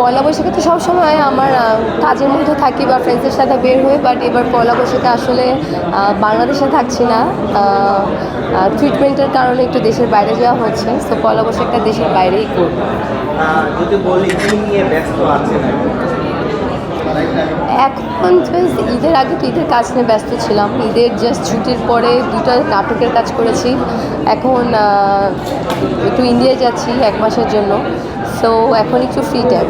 পয়লা বৈশাখে তো সবসময় আমার কাজের মধ্যে থাকি বা ফ্রেন্ডসের সাথে বের হই, বাট এবার পয়লা বৈশাখে আসলে বাংলাদেশে থাকছি না, ট্রিটমেন্টের কারণে একটু দেশের বাইরে যাওয়া হচ্ছে। সো পয়লা বৈশাখটা দেশের বাইরেই করব। যদি বলি কি নিয়ে ব্যস্ত আছেন এখন জাস্ট ঈদের আগে তো ঈদের কাজ নিয়ে ব্যস্ত ছিলাম, ঈদের জাস্ট ছুটির পরে 2টা নাটকের কাজ করেছি। এখন একটু ইন্ডিয়ায় যাচ্ছি 1 মাসের জন্য, সো এখন একটু ফ্রি টাইম।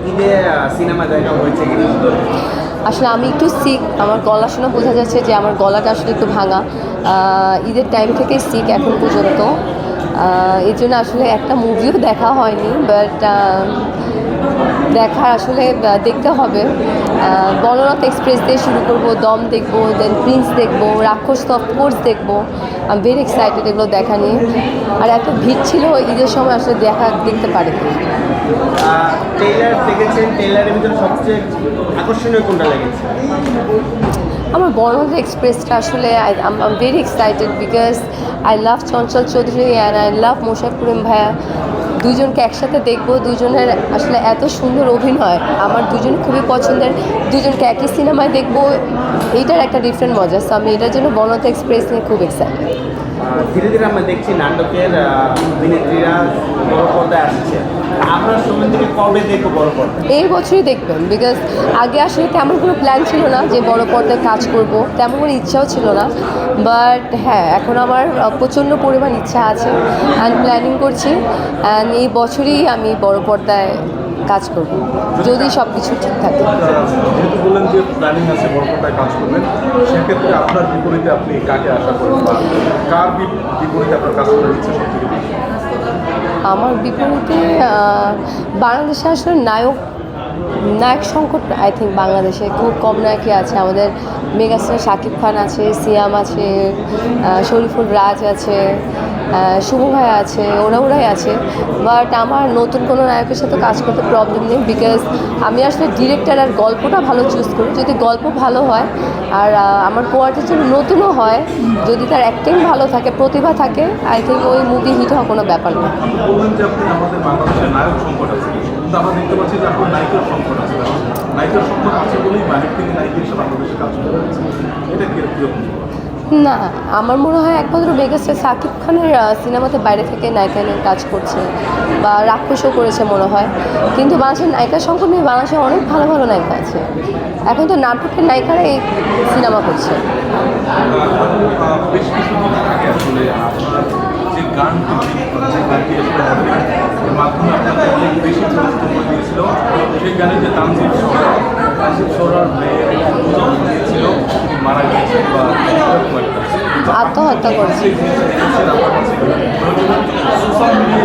ঈদে সিনেমা দেখা হয়েছে কিনা? আসলে আমি একটু সিক, আমার গলা শুনে বোঝা যাচ্ছে যে আমার গলাটা আসলে একটু ভাঙা। ঈদের টাইম থেকে সিক এখন পর্যন্ত, এর জন্য আসলে একটা মুভিও দেখা হয়নি, বাট দেখা আসলে দেখতে হবে। বনরথ এক্সপ্রেস দিয়ে শুরু করবো, দম দেখবো, দেন প্রিন্স দেখবো, রাক্ষস তো অফকোর্স দেখবো। আমি ভেরি এক্সাইটেড এগুলো দেখা নিয়ে। আর এত ভিড় ছিল ঈদের সময়, আসলে দেখতে পারি। ট্রেলার দেখেছেন, ট্রেলারের ভিতরে সবচেয়ে আকর্ষণীয় কোনটা লেগেছে? আমার বনরথ এক্সপ্রেসটা আসলে I am very excited because I love Chanchal Chowdhury and I love Mosharraf Karim ভাইয়া। দুজনকে একসাথে দেখবো, দুজনের আসলে এত সুন্দর অভিনয়, আমার দুজনে খুবই পছন্দের। দুজনকে একই সিনেমায় দেখবো, এইটার একটা ডিফারেন্ট মজা। সো আমি এটার জন্য বনরথ এক্সপ্রেস নিয়ে খুব এক্সাইটেড। ধীরে ধীরে আমরা দেখছি নাটকের অভিনেত্রীরা বড় পর্দায় আসছে। আপনার সময় থেকে কবে দেখবো বড় পর্দায়? এই বছরই দেখবেন, বিকজ আগে আসলে তেমন কোনো প্ল্যান ছিল না যে বড় পর্দায় কাজ করব, তেমন কোনো ইচ্ছাও ছিল না। বাট হ্যাঁ, এখন আমার প্রচণ্ড পরিমাণ ইচ্ছা আছে অ্যান্ড প্ল্যানিং করছি, অ্যান্ড এই বছরই আমি বড় পর্দায় কাজ করব, যদি সব কিছু ঠিক থাকে। যেহেতু বললেন যে প্ল্যানিং আছে বড় পর্দায় কাজ করবেন, সেক্ষেত্রে আপনার বিপরীতে আপনি কাকে আশা করেন বা কার বিপরীতে আপনার কাজ করার ইচ্ছা সবথেকে বেশি? আমার বিপরীতে বাংলাদেশে আসলে নায়ক সংকট আই থিঙ্ক বাংলাদেশে খুব কম নায়কই আছে। আমাদের মেগাস্টার শাকিব খান আছে, সিয়াম আছে, শরীফুল রাজ আছে, শুভ ভাই আছে, ওরাই আছে। বাট আমার নতুন কোনো নায়কের সাথে কাজ করতে প্রবলেম নেই, বিকজ আমি আসলে ডিরেক্টর আর গল্পটা ভালো চুজ করি। যদি গল্প ভালো হয় আর আমার কোয়ার্টের জন্য নতুনও হয়, যদি তার অ্যাক্টিং ভালো থাকে, প্রতিভা থাকে, আই থিঙ্ক ওই মুভি হিট হওয়া কোনো ব্যাপার না। বললেন যে আপনি আমাদের বাংলাদেশে নায়ক সংকট আছে, কিন্তু আমরা দেখতে পাচ্ছি যে আপনার নায়িকার সংকট আছে। নায়িকার সংকট আছে বলেই বাইরের থেকে নায়িকা হিসেবে বাংলাদেশে কাজ করে যাচ্ছে, এটা কীরকম? না, আমার মনে হয় একমাত্র মেগাস্টার শাকিব খানের সিনেমাতে বাইরে থেকে নায়িকা নিয়ে কাজ করছে, বা রাক্ষসও করেছে মনে হয়। কিন্তু বাংলাদেশের নায়িকা সংকট নিয়ে বাংলাদেশে অনেক ভালো ভালো নায়িকা আছে। এখন তো নাটকের নায়িকারা এই সিনেমা করছে। বেশ কিছুদিন আগে আসলে আপনার যে গানটি আসলে মাধ্যমে আপনাকে অনেক বেশি পরিচিত করে দিয়েছিল, সেই গানে যে তানজিব সরার মেয়ে দিয়েছিল, মারা গিয়েছে বা আত্মহত্যা করেছে। Social media